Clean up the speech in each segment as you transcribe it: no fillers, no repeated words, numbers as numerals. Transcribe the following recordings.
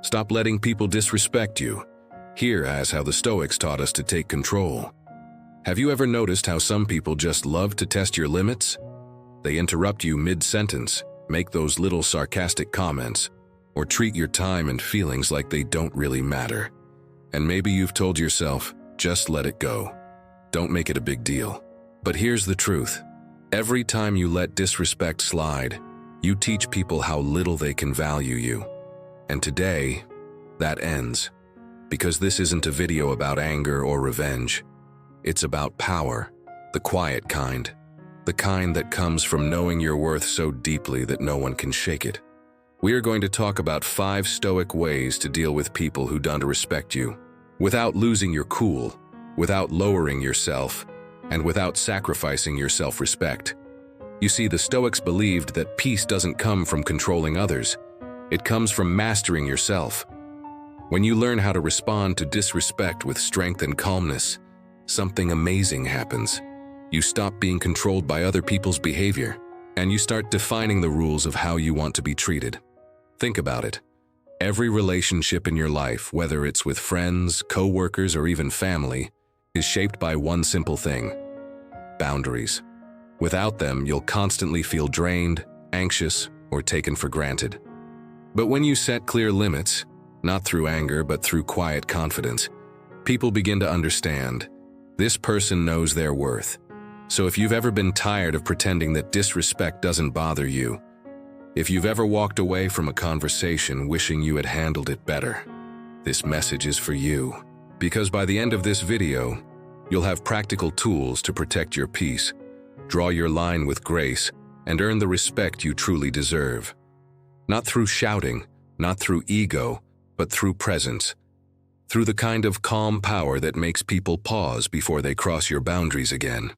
Stop letting people disrespect you. Here is how the Stoics taught us to take control. Have you ever noticed how some people just love to test your limits? They interrupt you mid-sentence, make those little sarcastic comments, or treat your time and feelings like they don't really matter. And maybe you've told yourself, just let it go. Don't make it a big deal. But here's the truth. Every time you let disrespect slide, you teach people how little they can value you. And today, that ends. Because this isn't a video about anger or revenge. It's about power, the quiet kind. The kind that comes from knowing your worth so deeply that no one can shake it. We are going to talk about 5 Stoic ways to deal with people who don't respect you, without losing your cool, without lowering yourself, and without sacrificing your self-respect. You see, the Stoics believed that peace doesn't come from controlling others. It comes from mastering yourself. When you learn how to respond to disrespect with strength and calmness, something amazing happens. You stop being controlled by other people's behavior, and you start defining the rules of how you want to be treated. Think about it. Every relationship in your life, whether it's with friends, co-workers, or even family, is shaped by one simple thing: boundaries. Without them, you'll constantly feel drained, anxious, or taken for granted. But when you set clear limits, not through anger but through quiet confidence, people begin to understand. This person knows their worth. So if you've ever been tired of pretending that disrespect doesn't bother you, if you've ever walked away from a conversation wishing you had handled it better, this message is for you. Because by the end of this video, you'll have practical tools to protect your peace, draw your line with grace, and earn the respect you truly deserve. Not through shouting, not through ego, but through presence. Through the kind of calm power that makes people pause before they cross your boundaries again.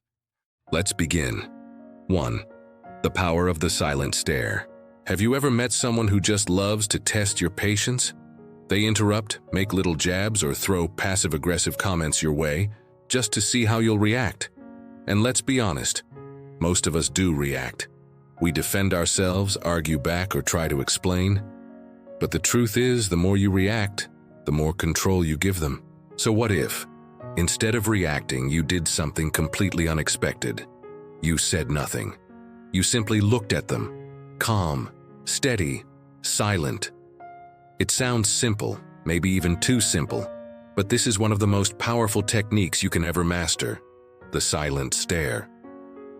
Let's begin. 1. The power of the silent stare. Have you ever met someone who just loves to test your patience? They interrupt, make little jabs, or throw passive-aggressive comments your way just to see how you'll react. And let's be honest, most of us do react. We defend ourselves, argue back, or try to explain. But the truth is, the more you react, the more control you give them. So what if, instead of reacting, you did something completely unexpected? You said nothing. You simply looked at them, calm, steady, silent. It sounds simple, maybe even too simple, but this is one of the most powerful techniques you can ever master: the silent stare.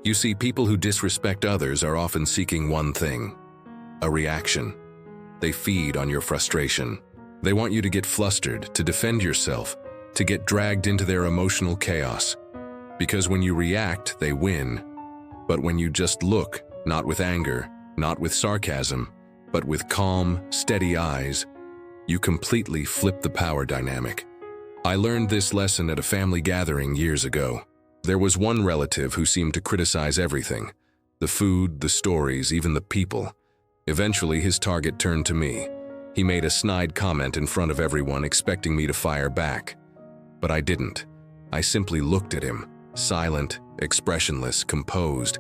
You see, people who disrespect others are often seeking one thing: a reaction. They feed on your frustration. They want you to get flustered, to defend yourself, to get dragged into their emotional chaos. Because when you react, they win. But when you just look, not with anger, not with sarcasm, but with calm, steady eyes, you completely flip the power dynamic. I learned this lesson at a family gathering years ago. There was one relative who seemed to criticize everything: the food, the stories, even the people. Eventually, his target turned to me. He made a snide comment in front of everyone, expecting me to fire back. But I didn't. I simply looked at him, silent, expressionless, composed.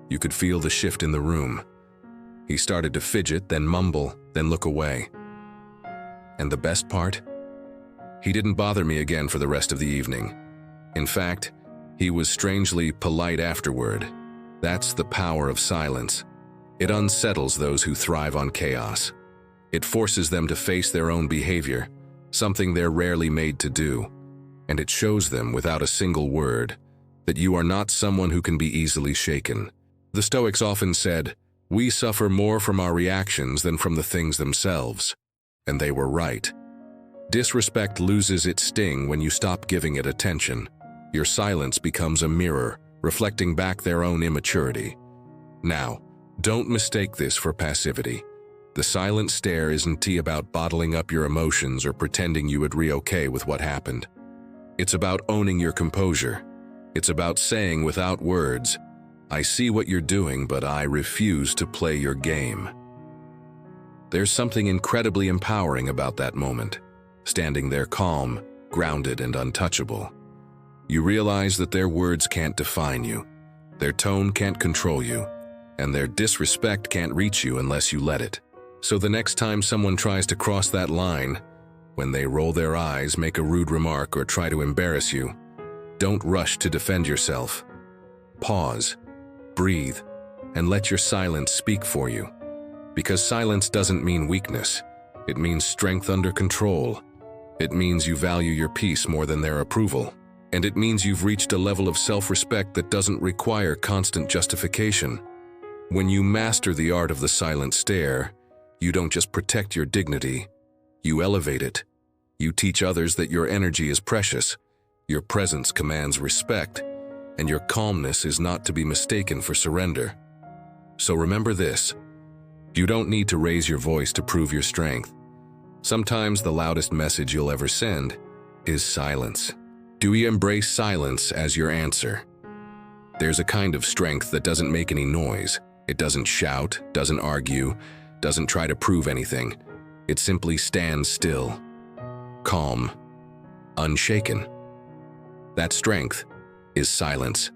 You could feel the shift in the room. He started to fidget, then mumble, then look away. And the best part? He didn't bother me again for the rest of the evening. In fact, he was strangely polite afterward. That's the power of silence. It unsettles those who thrive on chaos. It forces them to face their own behavior, something they're rarely made to do. And it shows them, without a single word, that you are not someone who can be easily shaken. The Stoics often said, "We suffer more from our reactions than from the things themselves." And they were right. Disrespect loses its sting when you stop giving it attention. Your silence becomes a mirror, reflecting back their own immaturity. Now, don't mistake this for passivity. The silent stare isn't about bottling up your emotions or pretending you would be okay with what happened. It's about owning your composure. It's about saying without words, "I see what you're doing, but I refuse to play your game." There's something incredibly empowering about that moment, standing there calm, grounded, and untouchable. You realize that their words can't define you, their tone can't control you, and their disrespect can't reach you unless you let it. So the next time someone tries to cross that line, when they roll their eyes, make a rude remark, or try to embarrass you, don't rush to defend yourself. Pause, breathe, and let your silence speak for you. Because silence doesn't mean weakness. It means strength under control. It means you value your peace more than their approval. And it means you've reached a level of self-respect that doesn't require constant justification. When you master the art of the silent stare, you don't just protect your dignity, you elevate it. You teach others that your energy is precious, your presence commands respect, and your calmness is not to be mistaken for surrender. So remember this: you don't need to raise your voice to prove your strength. Sometimes the loudest message you'll ever send is silence. Do you embrace silence as your answer? There's a kind of strength that doesn't make any noise. It doesn't shout, doesn't argue, doesn't try to prove anything. It simply stands still, calm, unshaken. That strength is silence.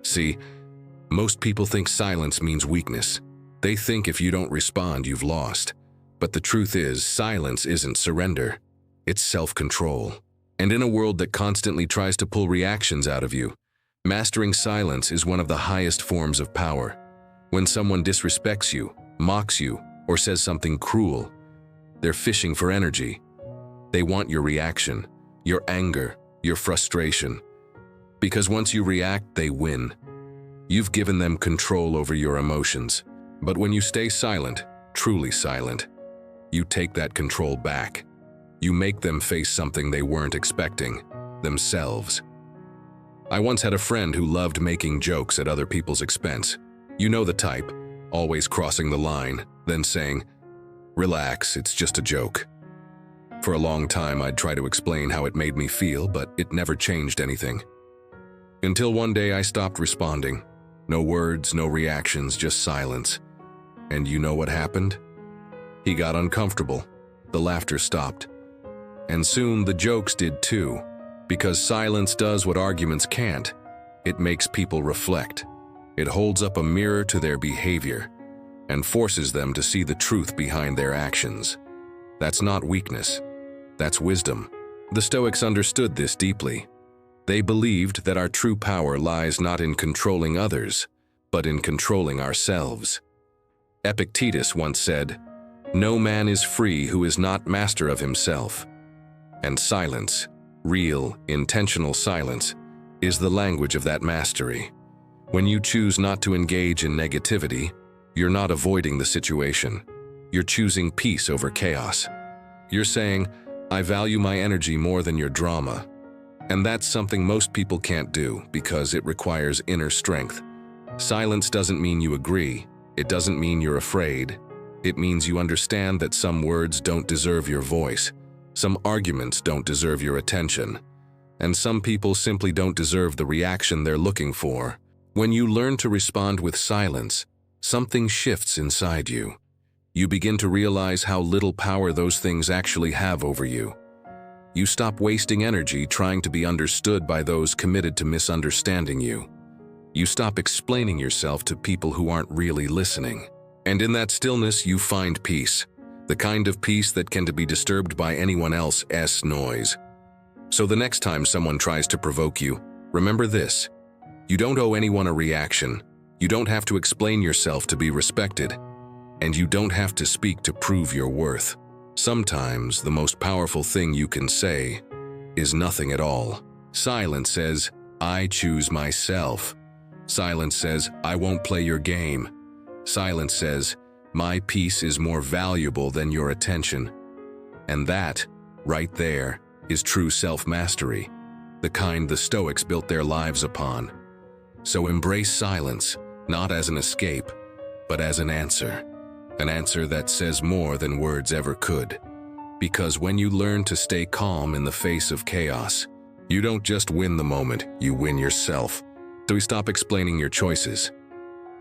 See, most people think silence means weakness. They think if you don't respond, you've lost. But the truth is, silence isn't surrender. It's self-control. And in a world that constantly tries to pull reactions out of you, mastering silence is one of the highest forms of power. When someone disrespects you, mocks you, or says something cruel, they're fishing for energy. They want your reaction, your anger, your frustration. Because once you react, they win. You've given them control over your emotions. But when you stay silent, truly silent, you take that control back. You make them face something they weren't expecting, themselves. I once had a friend who loved making jokes at other people's expense. You know the type, always crossing the line, then saying, "Relax, it's just a joke." For a long time, I'd try to explain how it made me feel, but it never changed anything. Until one day I stopped responding. No words, no reactions, just silence. And you know what happened? He got uncomfortable. The laughter stopped. And soon the jokes did too, because silence does what arguments can't. It makes people reflect. It holds up a mirror to their behavior and forces them to see the truth behind their actions. That's not weakness. That's wisdom. The Stoics understood this deeply. They believed that our true power lies not in controlling others, but in controlling ourselves. Epictetus once said, "No man is free who is not master of himself." And silence, real, intentional silence, is the language of that mastery. When you choose not to engage in negativity, you're not avoiding the situation. You're choosing peace over chaos. You're saying, "I value my energy more than your drama." And that's something most people can't do because it requires inner strength. Silence doesn't mean you agree. It doesn't mean you're afraid. It means you understand that some words don't deserve your voice. Some arguments don't deserve your attention. And some people simply don't deserve the reaction they're looking for. When you learn to respond with silence, something shifts inside you. You begin to realize how little power those things actually have over you. You stop wasting energy trying to be understood by those committed to misunderstanding you. You stop explaining yourself to people who aren't really listening. And in that stillness, you find peace. The kind of peace that can't be disturbed by anyone else's noise. So the next time someone tries to provoke you, remember this: you don't owe anyone a reaction. You don't have to explain yourself to be respected. And you don't have to speak to prove your worth. Sometimes the most powerful thing you can say is nothing at all. Silence says, "I choose myself." Silence says, "I won't play your game." Silence says, "My peace is more valuable than your attention." And that, right there, is true self-mastery, the kind the Stoics built their lives upon. So embrace silence, not as an escape, but as an answer that says more than words ever could. Because when you learn to stay calm in the face of chaos, you don't just win the moment, you win yourself. So stop explaining your choices.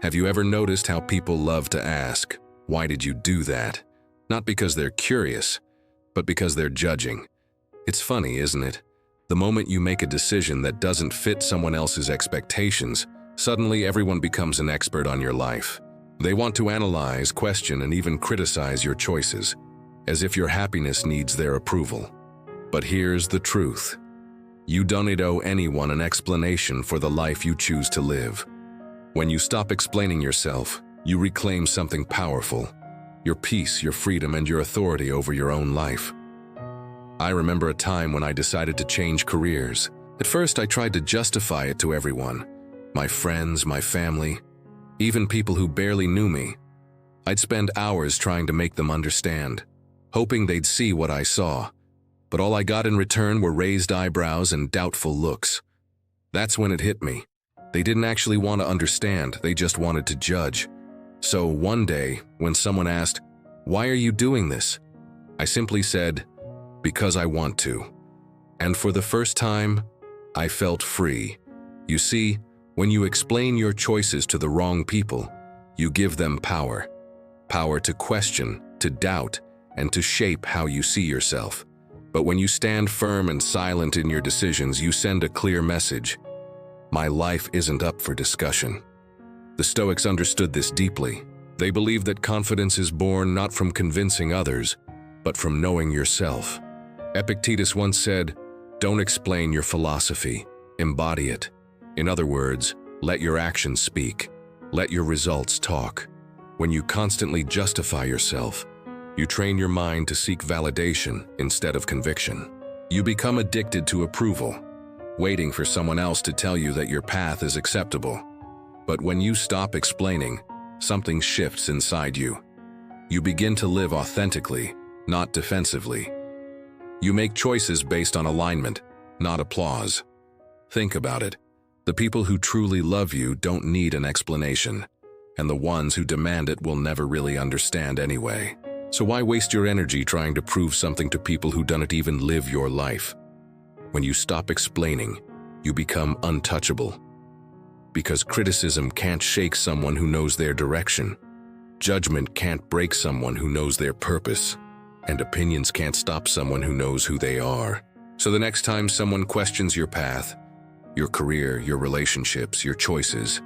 Have you ever noticed how people love to ask, "Why did you do that?" Not because they're curious, but because they're judging. It's funny, isn't it? The moment you make a decision that doesn't fit someone else's expectations, suddenly everyone becomes an expert on your life. They want to analyze, question, and even criticize your choices, as if your happiness needs their approval. But here's the truth. You don't owe anyone an explanation for the life you choose to live. When you stop explaining yourself, you reclaim something powerful: your peace, your freedom, and your authority over your own life. I remember a time when I decided to change careers. At first, I tried to justify it to everyone: my friends, my family, even people who barely knew me. I'd spend hours trying to make them understand, hoping they'd see what I saw. But all I got in return were raised eyebrows and doubtful looks. That's when it hit me. They didn't actually want to understand, they just wanted to judge. So one day, when someone asked, "Why are you doing this?" I simply said, "Because I want to." And for the first time, I felt free. You see, when you explain your choices to the wrong people, you give them power. Power to question, to doubt, and to shape how you see yourself. But when you stand firm and silent in your decisions, you send a clear message: my life isn't up for discussion. The Stoics understood this deeply. They believed that confidence is born not from convincing others, but from knowing yourself. Epictetus once said, "Don't explain your philosophy, embody it." In other words, let your actions speak. Let your results talk. When you constantly justify yourself, you train your mind to seek validation instead of conviction. You become addicted to approval, waiting for someone else to tell you that your path is acceptable. But when you stop explaining, something shifts inside you. You begin to live authentically, not defensively. You make choices based on alignment, not applause. Think about it. The people who truly love you don't need an explanation, and the ones who demand it will never really understand anyway. So why waste your energy trying to prove something to people who don't even live your life? When you stop explaining, you become untouchable. Because criticism can't shake someone who knows their direction. Judgment can't break someone who knows their purpose. And opinions can't stop someone who knows who they are. So the next time someone questions your path, your career, your relationships, your choices,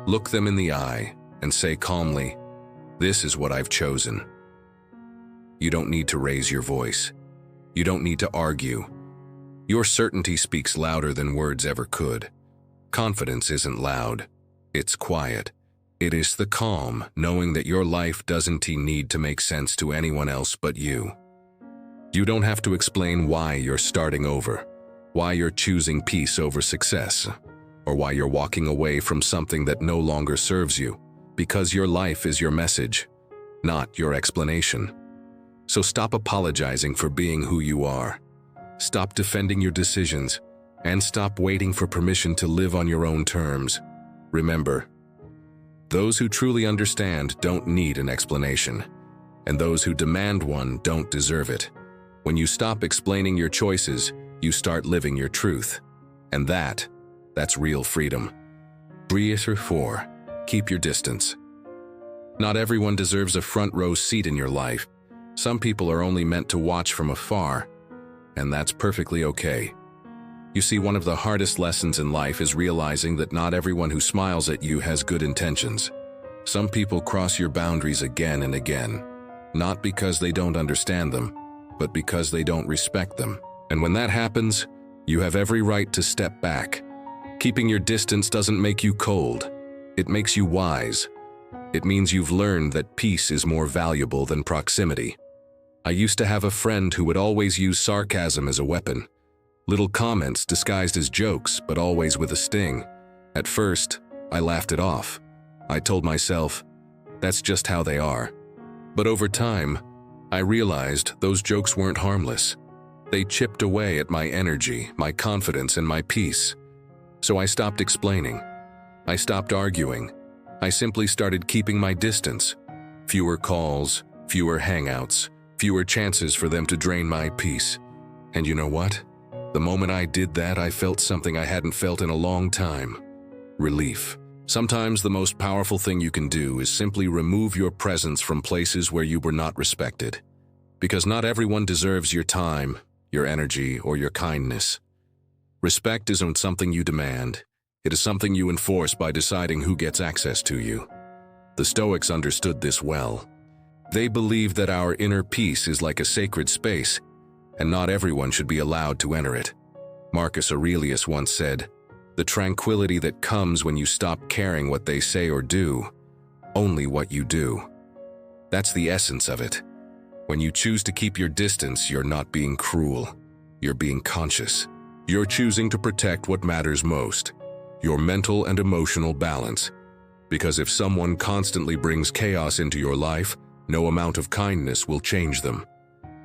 look them in the eye and say calmly, "This is what I've chosen." You don't need to raise your voice. You don't need to argue. Your certainty speaks louder than words ever could. Confidence isn't loud. It's quiet. It is the calm, knowing that your life doesn't need to make sense to anyone else but you. You don't have to explain why you're starting over, why you're choosing peace over success, or why you're walking away from something that no longer serves you, because your life is your message, not your explanation. So stop apologizing for being who you are. Stop defending your decisions, and stop waiting for permission to live on your own terms. Remember, those who truly understand don't need an explanation, and those who demand one don't deserve it. When you stop explaining your choices, you start living your truth. And that's real freedom. Breathe 4. Keep your distance. Not everyone deserves a front row seat in your life. Some people are only meant to watch from afar, and that's perfectly okay. You see, one of the hardest lessons in life is realizing that not everyone who smiles at you has good intentions. Some people cross your boundaries again and again, not because they don't understand them, but because they don't respect them. And when that happens, you have every right to step back. Keeping your distance doesn't make you cold. It makes you wise. It means you've learned that peace is more valuable than proximity. I used to have a friend who would always use sarcasm as a weapon. Little comments disguised as jokes, but always with a sting. At first, I laughed it off. I told myself, that's just how they are. But over time, I realized those jokes weren't harmless. They chipped away at my energy, my confidence, and my peace. So I stopped explaining. I stopped arguing. I simply started keeping my distance. Fewer calls, fewer hangouts, fewer chances for them to drain my peace. And you know what? The moment I did that, I felt something I hadn't felt in a long time. Relief. Sometimes the most powerful thing you can do is simply remove your presence from places where you were not respected. Because not everyone deserves your time, your energy, or your kindness. Respect isn't something you demand. It is something you enforce by deciding who gets access to you. The Stoics understood this well. They believed that our inner peace is like a sacred space, and not everyone should be allowed to enter it. Marcus Aurelius once said, "The tranquility that comes when you stop caring what they say or do, only what you do." That's the essence of it. When you choose to keep your distance, you're not being cruel. You're being conscious. You're choosing to protect what matters most, your mental and emotional balance. Because if someone constantly brings chaos into your life, no amount of kindness will change them.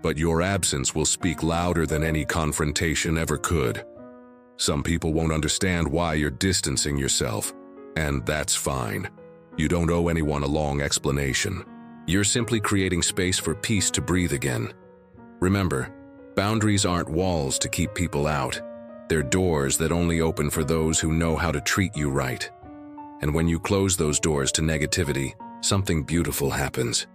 But your absence will speak louder than any confrontation ever could. Some people won't understand why you're distancing yourself, and that's fine. You don't owe anyone a long explanation. You're simply creating space for peace to breathe again. Remember, boundaries aren't walls to keep people out. They're doors that only open for those who know how to treat you right. And when you close those doors to negativity, something beautiful happens.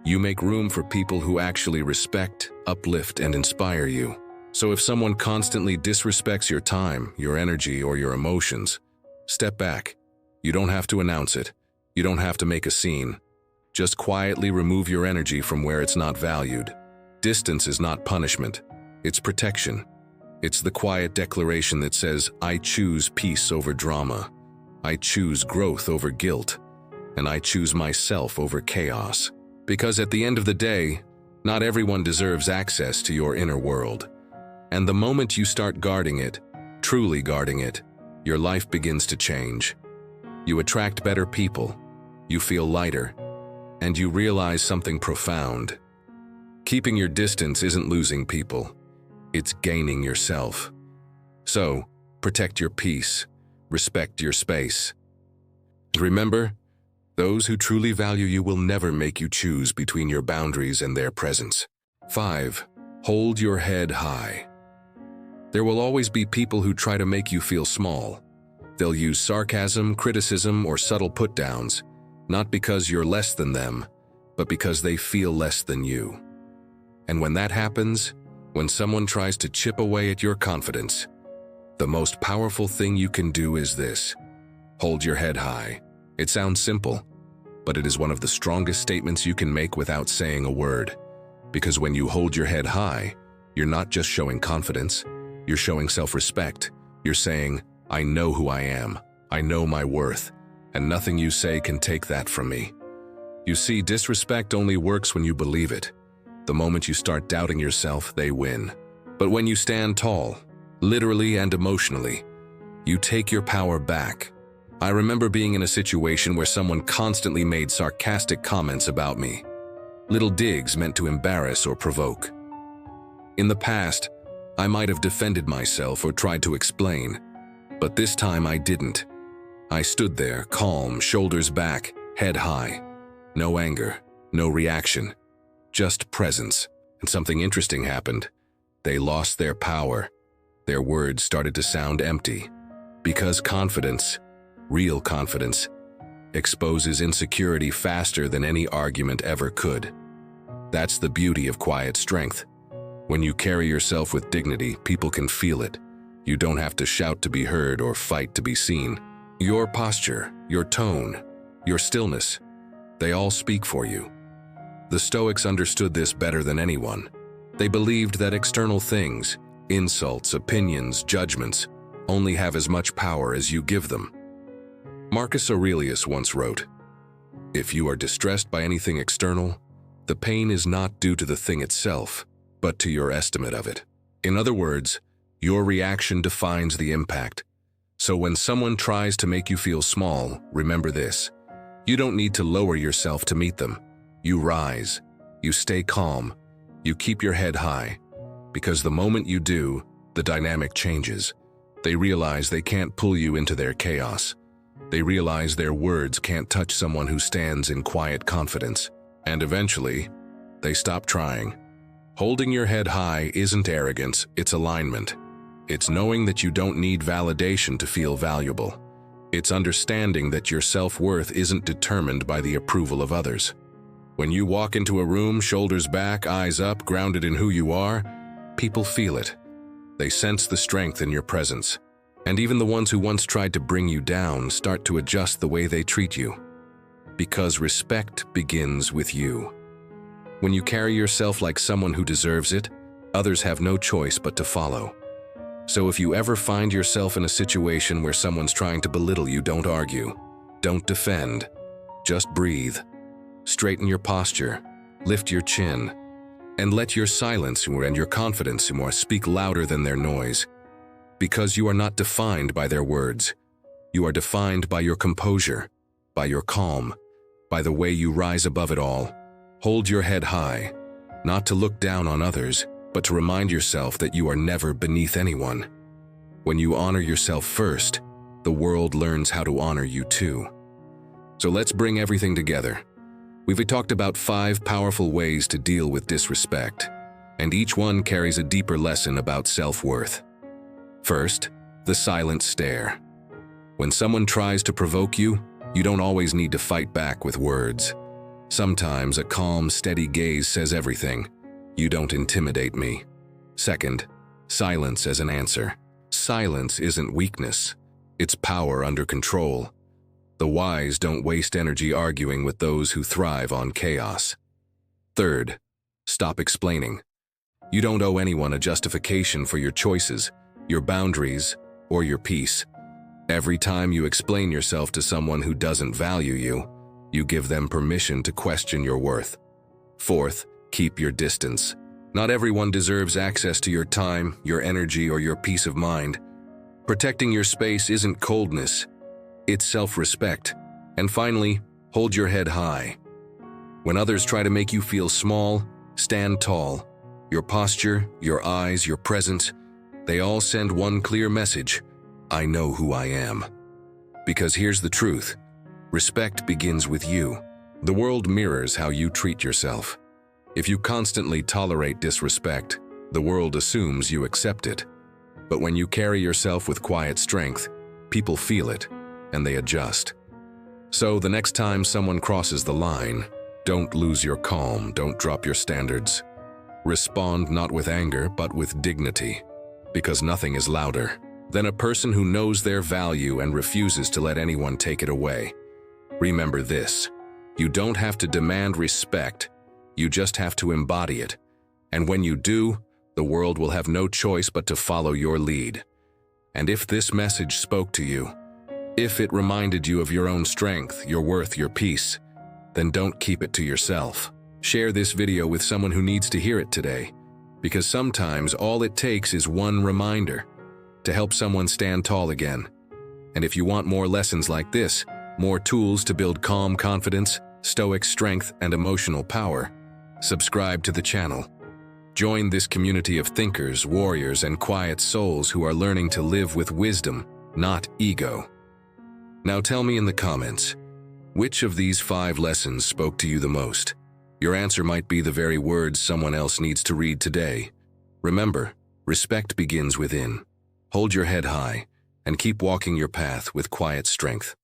You make room for people who actually respect, uplift, and inspire you. So if someone constantly disrespects your time, your energy, or your emotions, step back. You don't have to announce it. You don't have to make a scene. Just quietly remove your energy from where it's not valued. Distance is not punishment. It's protection. It's the quiet declaration that says, "I choose peace over drama. I choose growth over guilt. And I choose myself over chaos." Because at the end of the day, not everyone deserves access to your inner world. And the moment you start guarding it, truly guarding it, your life begins to change. You attract better people, you feel lighter, and you realize something profound. Keeping your distance isn't losing people, it's gaining yourself. So, protect your peace, respect your space. And remember, those who truly value you will never make you choose between your boundaries and their presence. 5. Hold your head high. There will always be people who try to make you feel small. They'll use sarcasm, criticism, or subtle put-downs, not because you're less than them, but because they feel less than you. And when that happens, when someone tries to chip away at your confidence, the most powerful thing you can do is this: hold your head high. It sounds simple, but it is one of the strongest statements you can make without saying a word. Because when you hold your head high, you're not just showing confidence, you're showing self-respect. You're saying, "I know who I am, I know my worth, and nothing you say can take that from me." You see, disrespect only works when you believe it. The moment you start doubting yourself, they win. But when you stand tall, literally and emotionally, you take your power back. I remember being in a situation where someone constantly made sarcastic comments about me. Little digs meant to embarrass or provoke. In the past, I might have defended myself or tried to explain, but this time I didn't. I stood there, calm, shoulders back, head high. No anger, no reaction, just presence. And something interesting happened. They lost their power. Their words started to sound empty. Because confidence, real confidence, exposes insecurity faster than any argument ever could. That's the beauty of quiet strength. When you carry yourself with dignity, people can feel it. You don't have to shout to be heard or fight to be seen. Your posture, your tone, your stillness, they all speak for you. The Stoics understood this better than anyone. They believed that external things, insults, opinions, judgments, only have as much power as you give them. Marcus Aurelius once wrote, "If you are distressed by anything external, the pain is not due to the thing itself, but to your estimate of it." In other words, your reaction defines the impact. So when someone tries to make you feel small, remember this: you don't need to lower yourself to meet them. You rise, you stay calm, you keep your head high, because the moment you do, the dynamic changes. They realize they can't pull you into their chaos. They realize their words can't touch someone who stands in quiet confidence. And eventually, they stop trying. Holding your head high isn't arrogance, it's alignment. It's knowing that you don't need validation to feel valuable. It's understanding that your self-worth isn't determined by the approval of others. When you walk into a room, shoulders back, eyes up, grounded in who you are, people feel it. They sense the strength in your presence. And even the ones who once tried to bring you down start to adjust the way they treat you. Because respect begins with you. When you carry yourself like someone who deserves it, others have no choice but to follow. So if you ever find yourself in a situation where someone's trying to belittle you, don't argue. Don't defend. Just breathe. Straighten your posture. Lift your chin. And let your silence and your confidence speak louder than their noise. Because you are not defined by their words. You are defined by your composure, by your calm, by the way you rise above it all. Hold your head high, not to look down on others, but to remind yourself that you are never beneath anyone. When you honor yourself first, the world learns how to honor you too. So let's bring everything together. We've talked about 5 powerful ways to deal with disrespect, and each one carries a deeper lesson about self-worth. First, the silent stare. When someone tries to provoke you, you don't always need to fight back with words. Sometimes a calm, steady gaze says everything. You don't intimidate me. Second, silence as an answer. Silence isn't weakness. It's power under control. The wise don't waste energy arguing with those who thrive on chaos. Third, stop explaining. You don't owe anyone a justification for your choices, your boundaries, or your peace. Every time you explain yourself to someone who doesn't value you, you give them permission to question your worth. Fourth, keep your distance. Not everyone deserves access to your time, your energy, or your peace of mind. Protecting your space isn't coldness, it's self-respect. And finally, hold your head high. When others try to make you feel small, stand tall. Your posture, your eyes, your presence, they all send one clear message: I know who I am. Because here's the truth: respect begins with you. The world mirrors how you treat yourself. If you constantly tolerate disrespect, the world assumes you accept it. But when you carry yourself with quiet strength, people feel it, and they adjust. So the next time someone crosses the line, don't lose your calm, don't drop your standards. Respond not with anger, but with dignity, because nothing is louder than a person who knows their value and refuses to let anyone take it away. Remember this: you don't have to demand respect, you just have to embody it. And when you do, the world will have no choice but to follow your lead. And if this message spoke to you, if it reminded you of your own strength, your worth, your peace, then don't keep it to yourself. Share this video with someone who needs to hear it today, because sometimes all it takes is one reminder to help someone stand tall again. And if you want more lessons like this, more tools to build calm confidence, stoic strength, and emotional power, subscribe to the channel. Join this community of thinkers, warriors, and quiet souls who are learning to live with wisdom, not ego. Now tell me in the comments, which of these 5 lessons spoke to you the most? Your answer might be the very words someone else needs to read today. Remember, respect begins within. Hold your head high and keep walking your path with quiet strength.